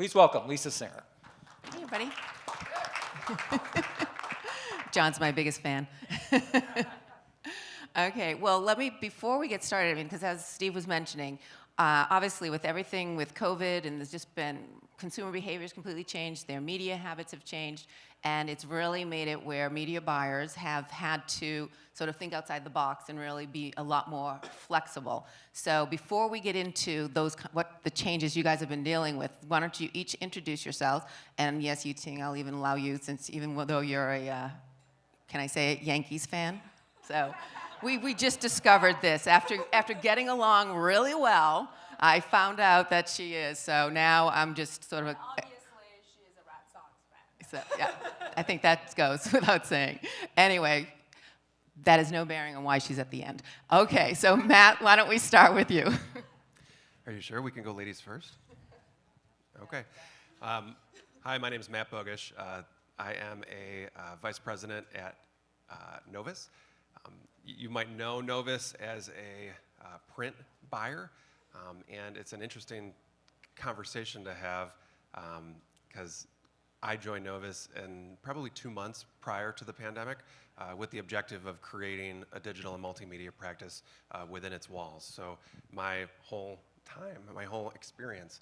Please welcome Lisa Singer. Hey, everybody. John's my biggest fan. Okay, well, before we get started, because as Steve was mentioning, obviously with everything with COVID, and there's just been consumer behaviors completely changed, their media habits have changed, and it's really made it where media buyers have had to sort of think outside the box and really be a lot more flexible. So before we get into what the changes you guys have been dealing with, why don't you each introduce yourselves? And yes, Yuting, I'll even allow you, since even though you're a, can I say it, Yankees fan? So we just discovered this. After getting along really well, I found out that she is. So now I'm just sort of Obviously, she is a Red Sox fan. So, yeah, I think that goes without saying. Anyway, that has no bearing on why she's at the end. Okay, so Matt, why don't we start with you? Are you sure we can go ladies first? Okay. Hi, my name is Matt Bogusz. I am a vice president at Novus. You might know Novus as a print buyer, and it's an interesting conversation to have because I joined Novus in probably 2 months prior to the pandemic with the objective of creating a digital and multimedia practice within its walls. So my whole time, my whole experience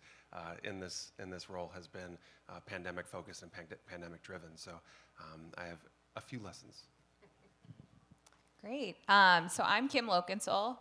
in this role has been pandemic focused and pandemic driven. So I have a few lessons. Great. So I'm Kim Loconsole.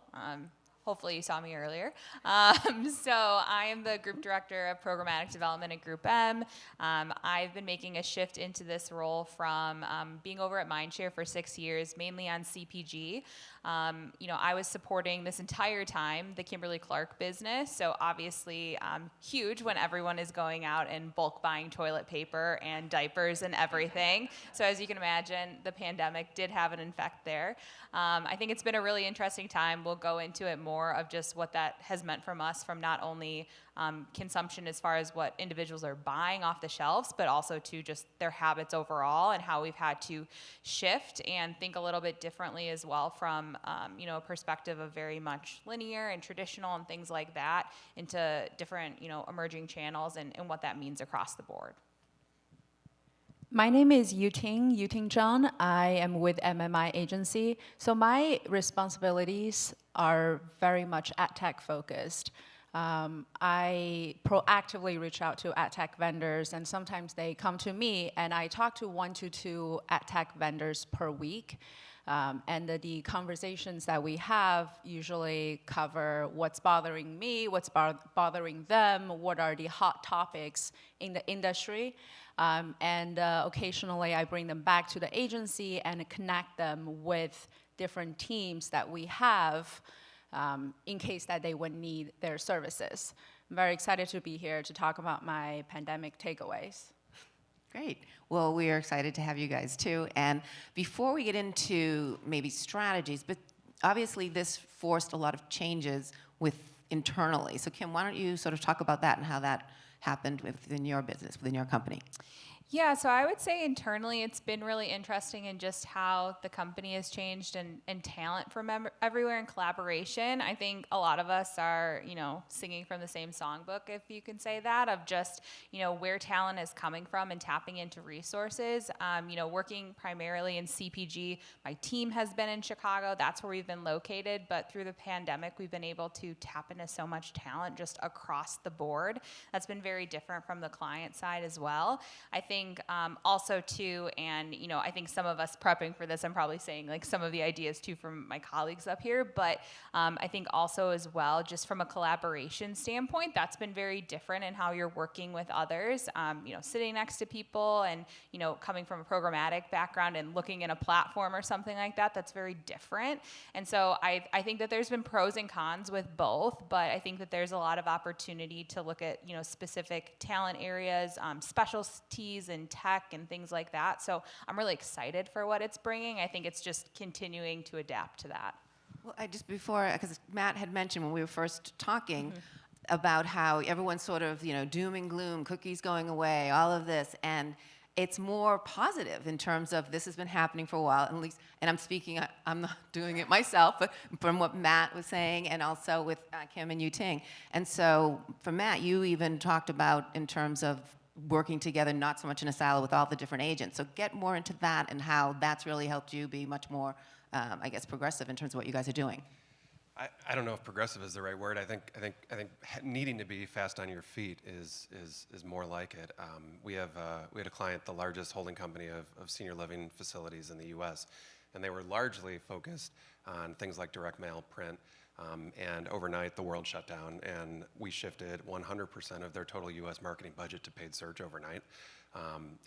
Hopefully you saw me earlier. So I am the group director of programmatic development at GroupM. I've been making a shift into this role from being over at Mindshare for 6 years, mainly on CPG. I was supporting this entire time the Kimberly-Clark business, so obviously huge when everyone is going out and bulk buying toilet paper and diapers and everything. So as you can imagine, the pandemic did have an effect there. I think it's been a really interesting time. We'll go into it more of just what that has meant from us, from not only consumption as far as what individuals are buying off the shelves, but also to just their habits overall and how we've had to shift and think a little bit differently as well from a perspective of very much linear and traditional and things like that into different emerging channels and what that means across the board. My name is Yuting Zhang. I am with MMI agency. So my responsibilities are very much ad tech focused. I proactively reach out to ad tech vendors, and sometimes they come to me, and I talk to 1 to 2 ad tech vendors per week. And the conversations that we have usually cover what's bothering me, what's bothering them, what are the hot topics in the industry. And occasionally I bring them back to the agency and connect them with different teams that we have in case that they would need their services. I'm very excited to be here to talk about my pandemic takeaways. Great. Well, we are excited to have you guys too. And before we get into maybe strategies, but obviously this forced a lot of changes internally. So Kim, why don't you sort of talk about that and how that happened within your business, within your company? Yeah, so I would say internally it's been really interesting in just how the company has changed and talent from everywhere and collaboration. I think a lot of us are, singing from the same songbook, if you can say that, of just, where talent is coming from and tapping into resources. Working primarily in CPG, my team has been in Chicago. That's where we've been located. But through the pandemic, we've been able to tap into so much talent just across the board. That's been very different from the client side as well. I think also too, and I think some of us prepping for this, I'm probably saying like some of the ideas too from my colleagues up here, but I think also as well, just from a collaboration standpoint, that's been very different in how you're working with others. Sitting next to people and coming from a programmatic background and looking at a platform or something like that, that's very different. And so I think that there's been pros and cons with both, but I think that there's a lot of opportunity to look at specific talent areas, specialties and tech and things like that. So I'm really excited for what it's bringing. I think it's just continuing to adapt to that. Well, because Matt had mentioned when we were first talking about how everyone's sort of, doom and gloom, cookies going away, all of this, and it's more positive in terms of this has been happening for a while, at least, and I'm speaking, I'm not doing it myself, but from what Matt was saying and also with Kim and Yuting. And so for Matt, you even talked about in terms of working together, not so much in a silo with all the different agents. So get more into that and how that's really helped you be much more, I guess, progressive in terms of what you guys are doing. I don't know if progressive is the right word. I think needing to be fast on your feet is more like it. We had a client, the largest holding company of senior living facilities in the U.S., and they were largely focused on things like direct mail, print, and overnight the world shut down, and we shifted 100% of their total U.S. marketing budget to paid search overnight.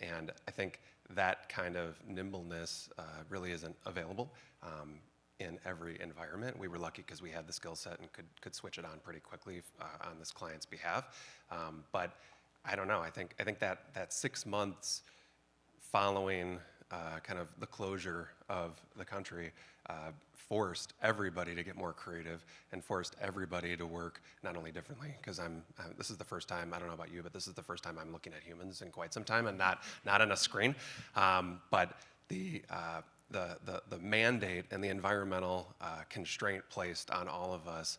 And I think that kind of nimbleness really isn't available in every environment. We were lucky because we had the skill set and could switch it on pretty quickly on this client's behalf. But I don't know. I think that 6 months following kind of the closure of the country forced everybody to get more creative and forced everybody to work not only differently, because this is the first time, I don't know about you, but this is the first time I'm looking at humans in quite some time and not on a screen. But the mandate and the environmental constraint placed on all of us,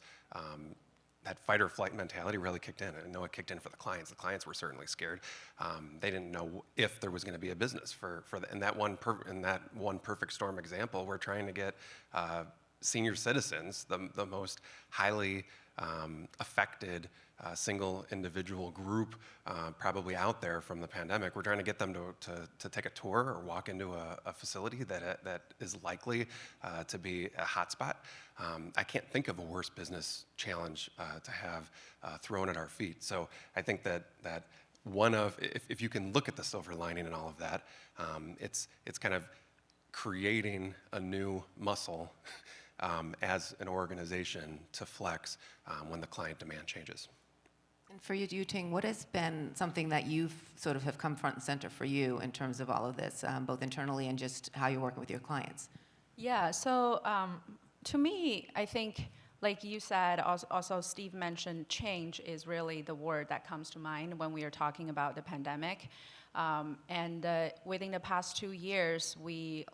that fight or flight mentality really kicked in. I know it kicked in for the clients. The clients were certainly scared. They didn't know if there was going to be a business in that one perfect storm example. We're trying to get senior citizens, the most highly affected single individual group probably out there from the pandemic. We're trying to get them to take a tour or walk into a facility that is likely to be a hotspot. I can't think of a worse business challenge to have thrown at our feet. So I think that if you can look at the silver lining in all of that, it's kind of creating a new muscle as an organization to flex when the client demand changes. And for you, Yuting, what has been something that you've sort of have come front and center for you in terms of all of this, both internally and just how you're working with your clients? Yeah, so to me, I think, like you said, also Steve mentioned, change is really the word that comes to mind when we are talking about the pandemic. And within the past 2 years, we,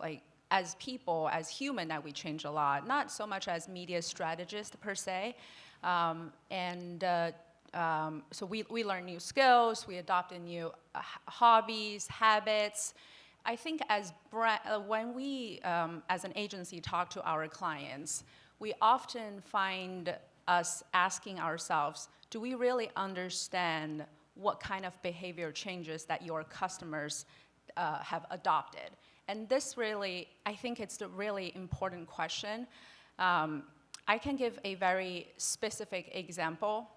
as people, as human, that we changed a lot, not so much as media strategists per se. So we learned new skills, we adopted new hobbies, habits. I think when we, as an agency, talk to our clients, we often find us asking ourselves, do we really understand what kind of behavior changes that your customers have adopted? And this really, I think it's the really important question. I can give a very specific example.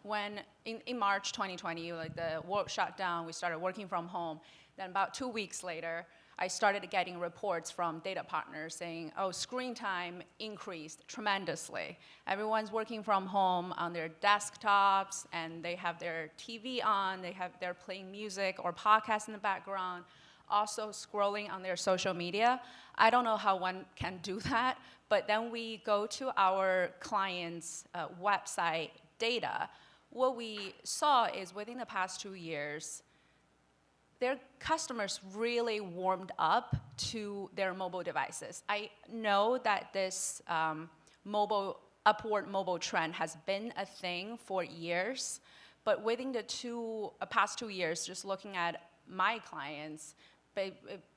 When in March 2020, the world shut down, we started working from home. Then about 2 weeks later, I started getting reports from data partners saying, oh, screen time increased tremendously. Everyone's working from home on their desktops, and they have their TV on, they're playing music or podcasts in the background, also scrolling on their social media. I don't know how one can do that, but then we go to our clients' website data. What we saw is within the past 2 years, their customers really warmed up to their mobile devices. I know that this upward mobile trend has been a thing for years, but within the past 2 years, just looking at my clients,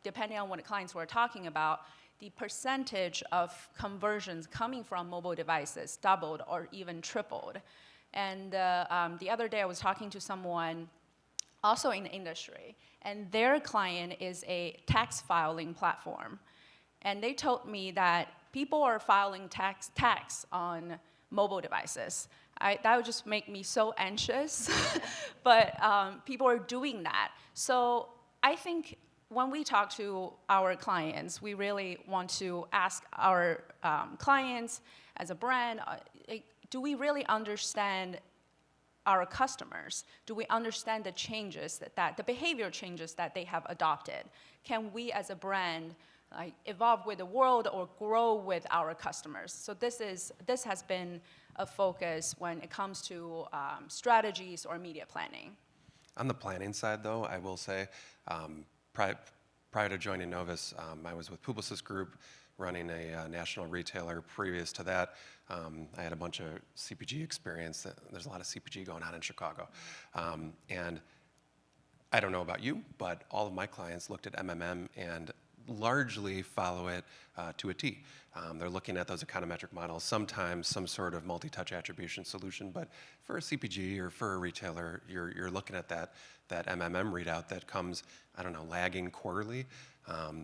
depending on what clients we're talking about, the percentage of conversions coming from mobile devices doubled or even tripled. And the other day I was talking to someone also in the industry, and their client is a tax filing platform. And they told me that people are filing tax on mobile devices. That would just make me so anxious, but people are doing that. So I think when we talk to our clients, we really want to ask our clients as a brand, do we really understand our customers? Do we understand the changes the behavior changes that they have adopted? Can we as a brand evolve with the world or grow with our customers? So this has been a focus when it comes to strategies or media planning. On the planning side, though, I will say, prior to joining Novus, I was with Publicis Group, running a national retailer. Previous to that, I had a bunch of CPG experience. There's a lot of CPG going on in Chicago. And I don't know about you, but all of my clients looked at MMM and largely follow it to a T. They're looking at those econometric models, sometimes some sort of multi-touch attribution solution, but for a CPG or for a retailer, you're looking at that MMM readout that comes, I don't know, lagging quarterly.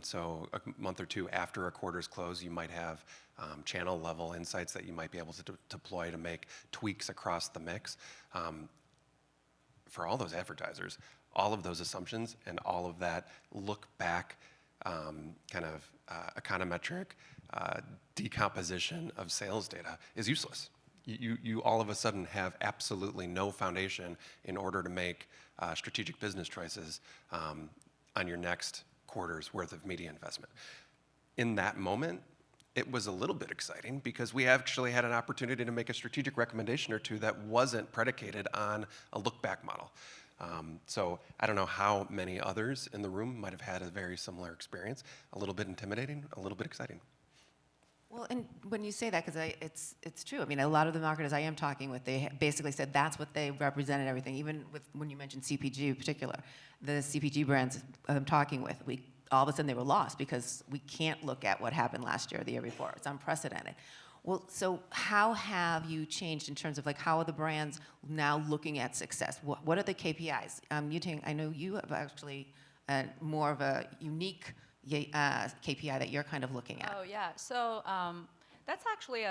So a month or two after a quarter's close, you might have channel level insights that you might be able to deploy to make tweaks across the mix. For all those advertisers, all of those assumptions and all of that look back kind of econometric decomposition of sales data is useless. You all of a sudden have absolutely no foundation in order to make strategic business choices on your next quarter's worth of media investment. In that moment, it was a little bit exciting because we actually had an opportunity to make a strategic recommendation or two that wasn't predicated on a look-back model. So I don't know how many others in the room might have had a very similar experience. A little bit intimidating, a little bit exciting. Well, and when you say that, because it's true. I mean, a lot of the marketers I am talking with, they basically said that's what they represented everything. Even with when you mentioned CPG in particular, the CPG brands I'm talking with, all of a sudden they were lost because we can't look at what happened last year or the year before. It's unprecedented. Well, so how have you changed in terms of like how are the brands now looking at success? What are the KPIs? Yuting, I know you have actually more of a unique KPI that you're kind of looking at. Oh, yeah. So that's actually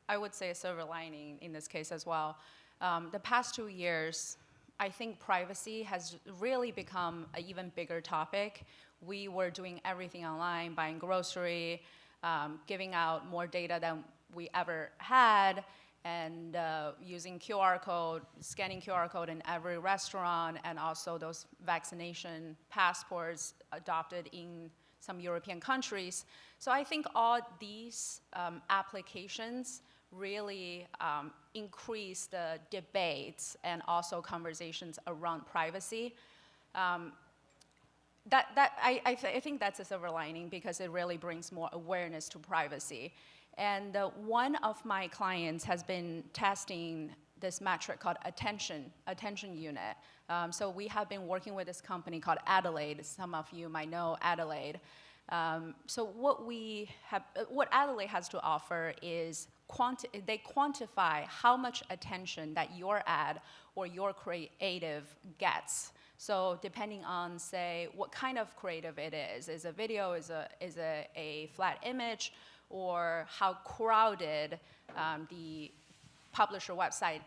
I would say, a silver lining in this case as well. The past 2 years, I think privacy has really become an even bigger topic. We were doing everything online, buying grocery, giving out more data than we ever had, and using QR code, scanning QR code in every restaurant, and also those vaccination passports adopted in some European countries. So I think all these applications really increase the debates and also conversations around privacy. I think that's a silver lining because it really brings more awareness to privacy. And one of my clients has been testing this metric called attention unit. So we have been working with this company called Adelaide. Some of you might know Adelaide. So what Adelaide has to offer is they quantify how much attention that your ad or your creative gets. So depending on, say, what kind of creative it is a video, is a flat image, or how crowded the publisher website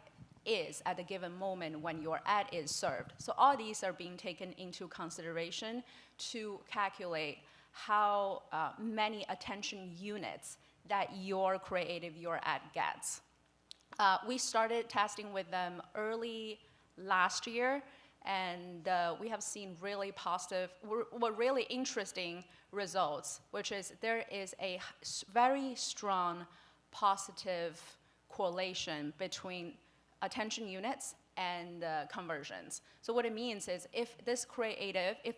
is at a given moment when your ad is served. So all these are being taken into consideration to calculate how many attention units that your creative, your ad gets. We started testing with them early last year, and we have seen really positive, really interesting results, which is there is a very strong positive correlation between attention units and conversions. So what it means is if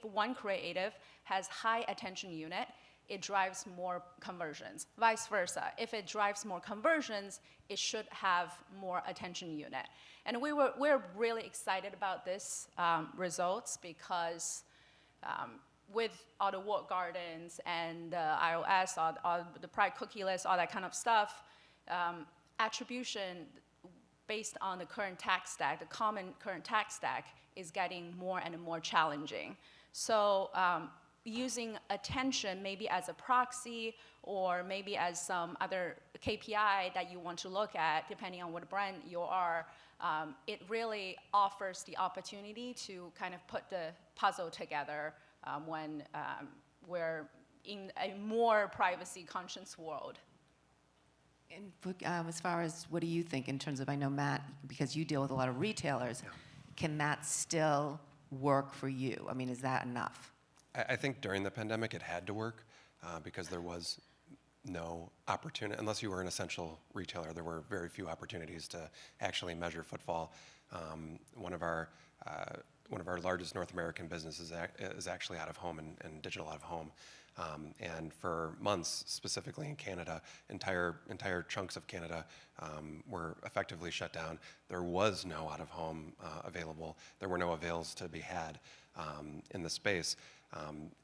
one creative has high attention unit, it drives more conversions. Vice versa, if it drives more conversions, it should have more attention unit. And we're really excited about this results because with all the walled gardens and iOS, all the private cookie list, all that kind of stuff, attribution based on the current tech stack, the common current tech stack, is getting more and more challenging. So using attention maybe as a proxy or maybe as some other KPI that you want to look at, depending on what brand you are, it really offers the opportunity to kind of put the puzzle together when we're in a more privacy-conscious world. And as far as what do you think in terms of, I know Matt, because you deal with a lot of retailers, can that still work for you? I mean, is that enough? I think during the pandemic it had to work because there was no opportunity, unless you were an essential retailer, there were very few opportunities to actually measure footfall. One of our one of our largest North American businesses is actually out of home and digital out of home. And for months, specifically in Canada, entire chunks of Canada were effectively shut down. There was no out-of-home available. There were no avails to be had in the space.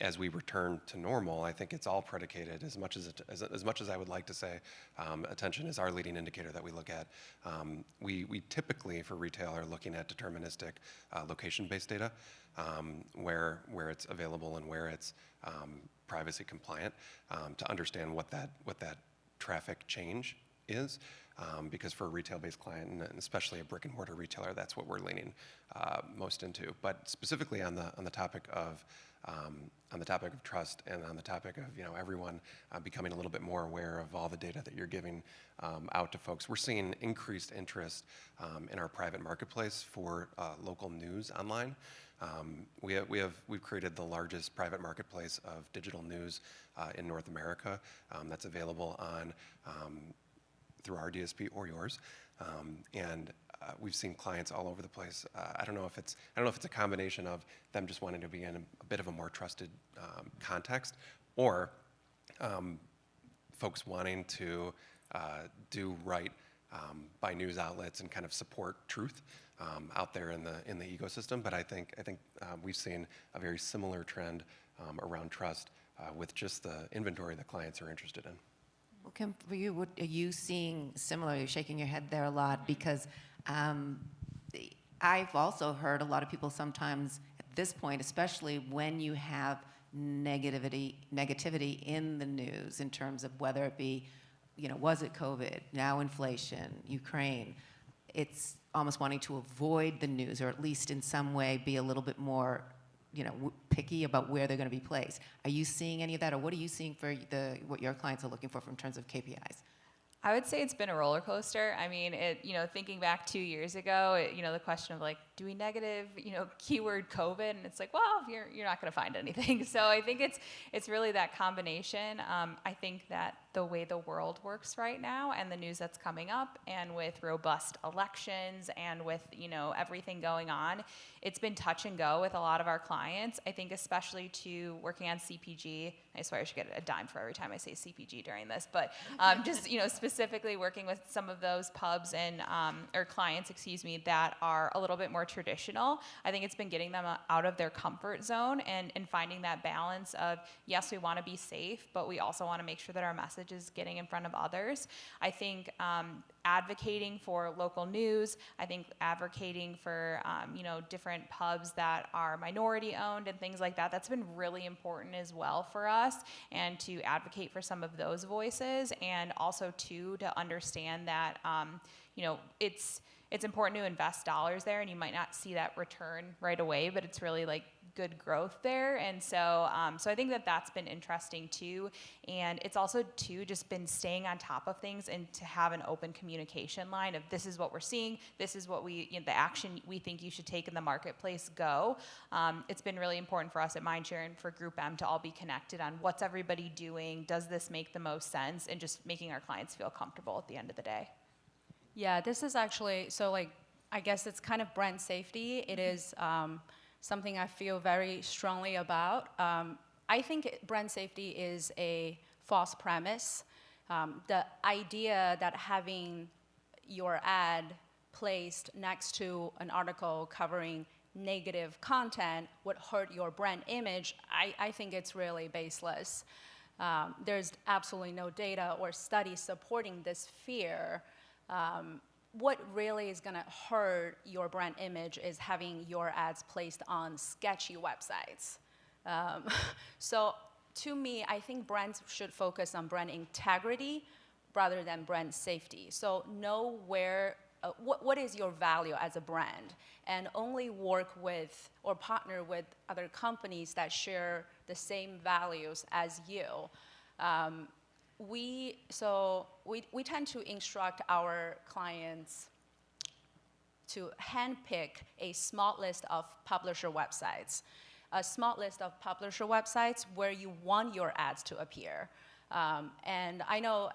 As we return to normal, I think it's all predicated, as much as I would like to say, attention is our leading indicator that we look at. We typically, for retail, are looking at deterministic location-based data, where it's available and where it's privacy compliant, to understand what that traffic change is. Because for a retail-based client, and especially a brick-and-mortar retailer, that's what we're leaning most into. But specifically on the topic of trust, and on the topic of everyone becoming a little bit more aware of all the data that you're giving out to folks, we're seeing increased interest in our private marketplace for local news online. We've created the largest private marketplace of digital news in North America. That's available on through our DSP or yours, and we've seen clients all over the place. I don't know if it's a combination of them just wanting to be in a bit of a more trusted context, or folks wanting to do right by news outlets and kind of support truth out there in the ecosystem. But I think we've seen a very similar trend around trust with just the inventory that clients are interested in. Well, Kim, for you, what are you seeing similar? You're shaking your head there a lot, because I've also heard a lot of people sometimes at this point, especially when you have negativity in the news in terms of whether it be, was it COVID, now inflation, Ukraine, it's almost wanting to avoid the news, or at least in some way be a little bit more picky about where they're going to be placed. Are you seeing any of that, or what are you seeing for what your clients are looking for in terms of KPIs? I would say it's been a roller coaster. I mean, thinking back 2 years ago, the question of like, do we negative, keyword COVID? And it's like, well, you're not going to find anything. So I think it's really that combination. I think that the way the world works right now, and the news that's coming up, and with robust elections, and with everything going on, it's been touch and go with a lot of our clients. I think especially to working on CPG. I swear I should get a dime for every time I say CPG during this, but just specifically working with some of those pubs and or clients, that are a little bit more traditional. I think it's been getting them out of their comfort zone and finding that balance of, yes, we want to be safe, but we also want to make sure that our message is getting in front of others. I think advocating for local news, I think advocating for different pubs that are minority owned and things like that, that's been really important as well for us, and to advocate for some of those voices, and also too to understand that it's important to invest dollars there, and you might not see that return right away, but it's really like good growth there. And so I think that's been interesting too. And it's also too just been staying on top of things, and to have an open communication line of, this is what we're seeing, this is what the action we think you should take in the marketplace, go. It's been really important for us at Mindshare and for GroupM to all be connected on what's everybody doing, does this make the most sense, and just making our clients feel comfortable at the end of the day. Yeah, this is actually, I guess it's kind of brand safety. It is something I feel very strongly about. I think brand safety is a false premise. The idea that having your ad placed next to an article covering negative content would hurt your brand image, I think it's really baseless. There's absolutely no data or studies supporting this fear. What really is going to hurt your brand image is having your ads placed on sketchy websites. So to me, I think brands should focus on brand integrity rather than brand safety. So know what is your value as a brand, and only work with or partner with other companies that share the same values as you. We tend to instruct our clients to handpick a small list of publisher websites, where you want your ads to appear. And I know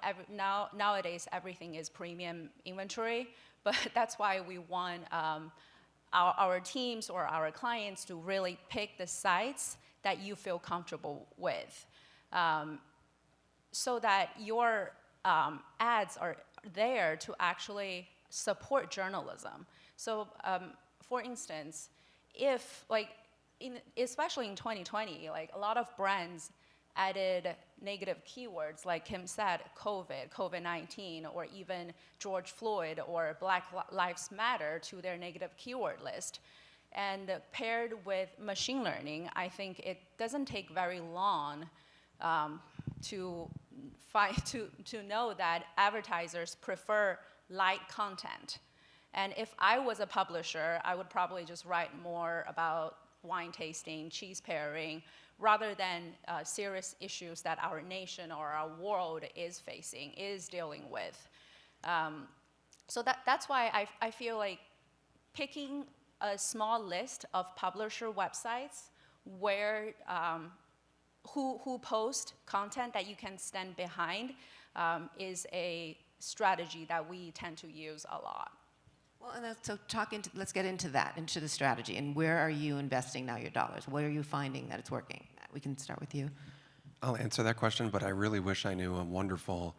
nowadays everything is premium inventory, but that's why we want our teams or our clients to really pick the sites that you feel comfortable with, so that your ads are there to actually support journalism. So for instance, if especially in 2020, like a lot of brands added negative keywords, like Kim said, COVID-19, or even George Floyd or Black Lives Matter to their negative keyword list. And paired with machine learning, I think it doesn't take very long to know that advertisers prefer light content. And if I was a publisher, I would probably just write more about wine tasting, cheese pairing, rather than serious issues that our nation or our world is dealing with. So that's why I feel like picking a small list of publisher websites where who post content that you can stand behind is a strategy that we tend to use a lot. Well, and so let's get into that, into the strategy, and where are you investing now your dollars? Where are you finding that it's working? We can start with you. I'll answer that question, but I really wish I knew a wonderful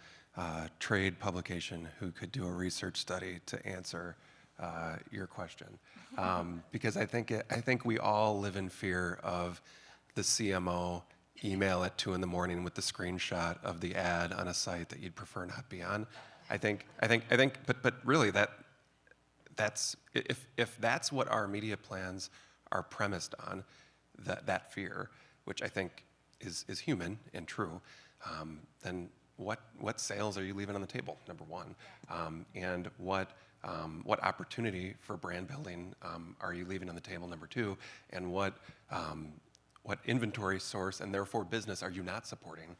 trade publication who could do a research study to answer your question, because I think we all live in fear of the CMO email at 2 in the morning with the screenshot of the ad on a site that you'd prefer not be on. But really that's if that's what our media plans are premised on, that fear, which I think is human and true, then what sales are you leaving on the table, number one, and what opportunity for brand building are you leaving on the table, number two, and what inventory source and therefore business are you not supporting,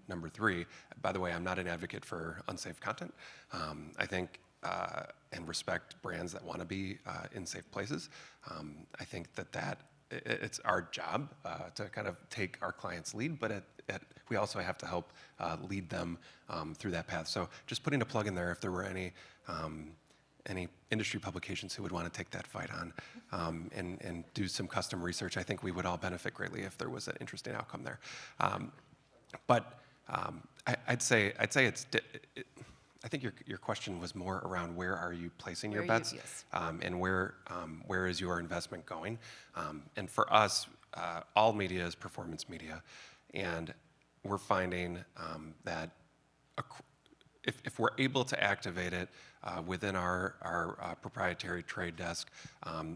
number three. By the way, I'm not an advocate for unsafe content. I think and respect brands that want to be in safe places. I think that it's our job to kind of take our clients' lead, but we also have to help lead them through that path. So just putting a plug in there, if there were any industry publications who would want to take that fight on and do some custom research, I think we would all benefit greatly if there was an interesting outcome there. But I'd say it's. I think your question was more around where are you placing your bets, yes. And where is your investment going? And for us, all media is performance media, and we're finding that if we're able to activate it within our proprietary trade desk,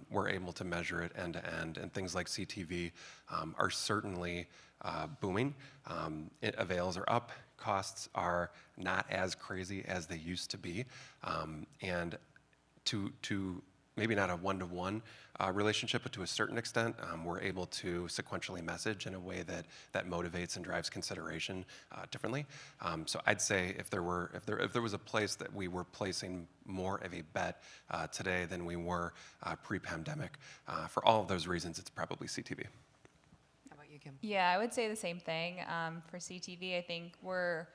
we're able to measure it end to end, and things like CTV are certainly booming. Avails are up. Costs are not as crazy as they used to be, and to maybe not a one-to-one relationship, but to a certain extent, we're able to sequentially message in a way that motivates and drives consideration differently. So I'd say if there was a place that we were placing more of a bet today than we were pre-pandemic, for all of those reasons, it's probably CTV. Yeah, I would say the same thing. For CTV, I think we're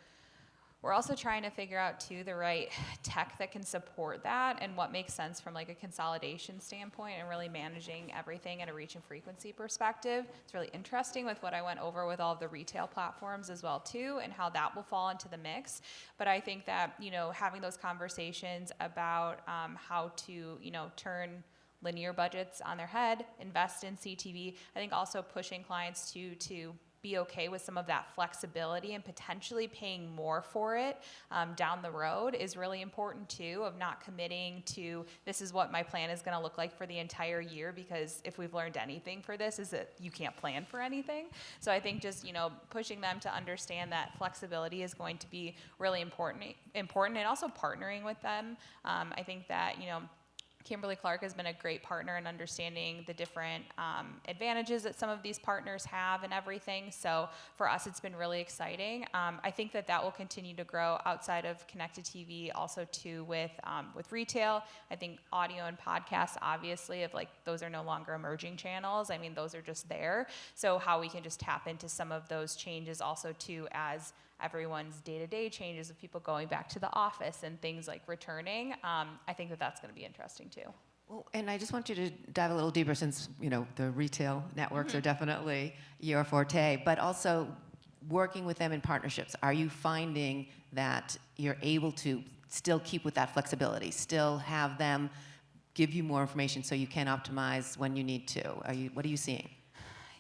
also trying to figure out too the right tech that can support that and what makes sense from like a consolidation standpoint and really managing everything at a reach and frequency perspective. It's really interesting with what I went over with all of the retail platforms as well too, and how that will fall into the mix. But I think that, having those conversations about how to, turn linear budgets on their head, invest in CTV. I think also pushing clients to be okay with some of that flexibility and potentially paying more for it down the road is really important too, of not committing to this is what my plan is going to look like for the entire year, because if we've learned anything for this is that you can't plan for anything. So I think just, pushing them to understand that flexibility is going to be really important and also partnering with them. I think that, Kimberly Clark has been a great partner in understanding the different advantages that some of these partners have and everything. So for us, it's been really exciting. I think that will continue to grow outside of connected TV, also too with retail. I think audio and podcasts, obviously, those are no longer emerging channels. I mean, those are just there. So how we can just tap into some of those changes also too, as everyone's day-to-day changes of people going back to the office and things like returning. I think that's going to be interesting too. Well, and I just want you to dive a little deeper since, you know, the retail networks are definitely your forte, but also working with them in partnerships. Are you finding that you're able to still keep with that flexibility, still have them give you more information so you can optimize when you need to? What are you seeing?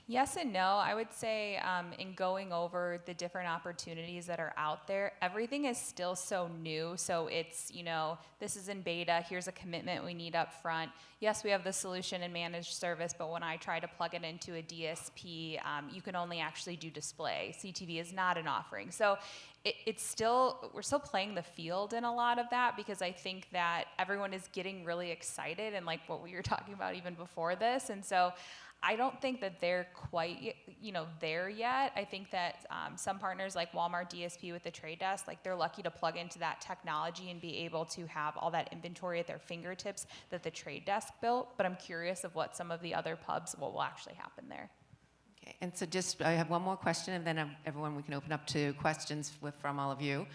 Yes and no. I would say in going over the different opportunities that are out there, everything is still so new. So it's, you know, this is in beta, here's a commitment we need up front. Yes, we have the solution and managed service, but when I try to plug it into a DSP, you can only actually do display. CTV is not an offering. So it's still, we're still playing the field in a lot of that, because I think that everyone is getting really excited, and like what we were talking about even before this. And so I don't think that they're quite, you know, there yet. I think that some partners like Walmart DSP with the Trade Desk, like they're lucky to plug into that technology and be able to have all that inventory at their fingertips that the Trade Desk built. But I'm curious of what some of the other pubs, what will actually happen there. Okay, and so just, I have one more question, and then everyone, we can open up to questions from all of you.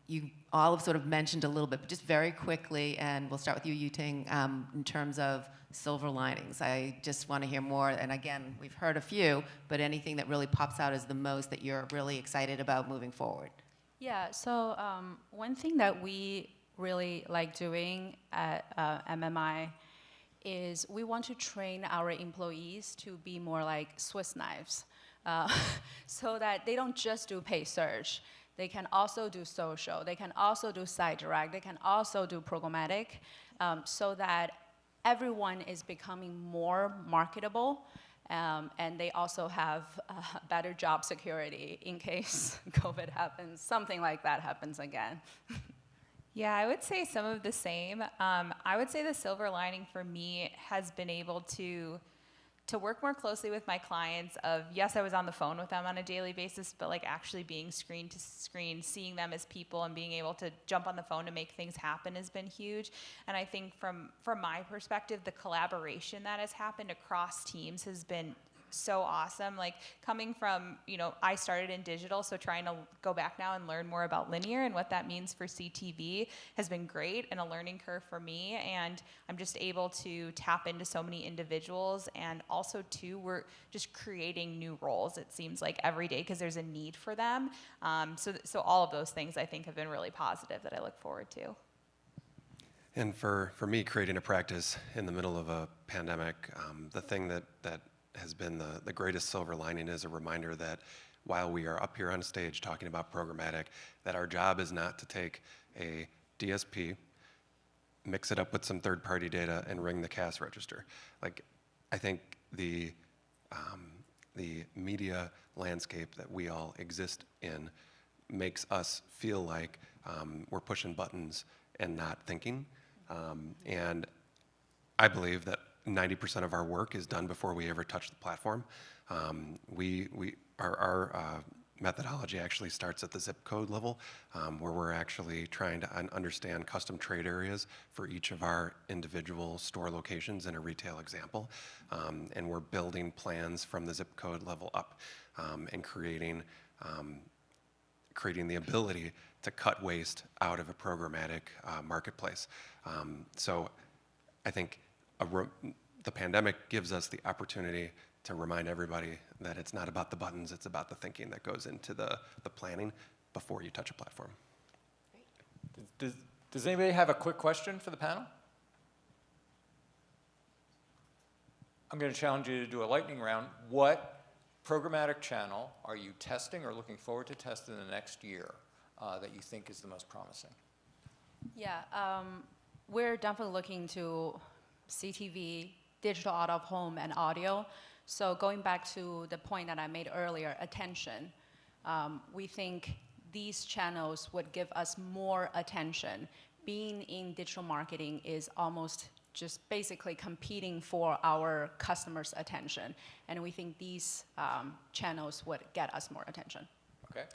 You all have sort of mentioned a little bit, but just very quickly, and we'll start with you, Yuting, in terms of silver linings. I just want to hear more, and again, we've heard a few, but anything that really pops out as the most that you're really excited about moving forward? Yeah, so one thing that we really like doing at MMI is we want to train our employees to be more like Swiss knives, so that they don't just do paid search. They can also do social. They can also do site direct. They can also do programmatic, so that everyone is becoming more marketable, and they also have better job security in case COVID happens, something like that happens again. Yeah, I would say some of the same. I would say the silver lining for me has been able to work more closely with my clients of, yes, I was on the phone with them on a daily basis, but like actually being screen to screen, seeing them as people and being able to jump on the phone to make things happen has been huge. And I think from my perspective, the collaboration that has happened across teams has been so awesome. Like coming from, you know, I started in digital, so trying to go back now and learn more about linear and what that means for CTV has been great and a learning curve for me. And I'm just able to tap into so many individuals, and also too, we're just creating new roles, it seems like every day, because there's a need for them. So all of those things I think have been really positive that I look forward to. And for me, creating a practice in the middle of a pandemic, the thing that has been the greatest silver lining is a reminder that while we are up here on stage talking about programmatic, that our job is not to take a DSP, mix it up with some third-party data, and ring the cash register. Like, I think the media landscape that we all exist in makes us feel like we're pushing buttons and not thinking. And I believe that 90% of our work is done before we ever touch the platform. Our methodology actually starts at the zip code level, where we're actually trying to understand custom trade areas for each of our individual store locations in a retail example. And we're building plans from the zip code level up, and creating the ability to cut waste out of a programmatic marketplace. So I think the pandemic gives us the opportunity to remind everybody that it's not about the buttons, it's about the thinking that goes into the planning before you touch a platform. Does anybody have a quick question for the panel? I'm going to challenge you to do a lightning round. What programmatic channel are you testing or looking forward to test in the next year that you think is the most promising? Yeah, we're definitely looking to CTV, digital out of home, and audio. So going back to the point that I made earlier, attention, we think these channels would give us more attention. Being in digital marketing is almost just basically competing for our customers' attention. And we think these channels would get us more attention. Okay.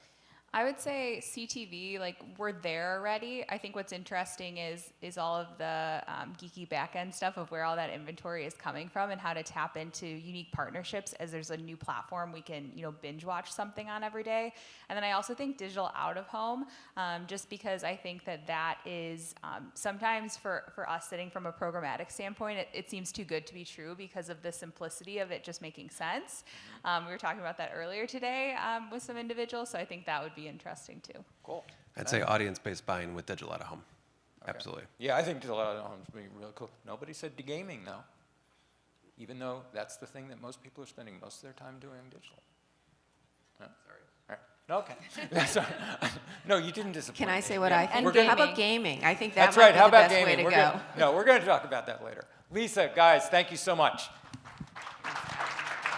I would say CTV, like we're there already. I think what's interesting is all of the geeky back-end stuff of where all that inventory is coming from and how to tap into unique partnerships as there's a new platform we can, binge watch something on every day. And then I also think digital out of home, just because I think that is sometimes for us sitting from a programmatic standpoint, it seems too good to be true because of the simplicity of it just making sense. We were talking about that earlier today with some individuals, so I think that would be interesting too. Cool. I'd say audience-based buying with digital out of home. Okay. Absolutely. Yeah, I think digital out of home would be really cool. Nobody said de-gaming, though, even though that's the thing that most people are spending most of their time doing digital. No? Sorry. All right. Okay. Sorry. No, you didn't disappoint Can I me. say what Yeah. I think? We're gonna- How about gaming? I think that That's might right. be How the about best way gaming? to go. No, we're going to talk about that later. Lisa, guys, thank you so much.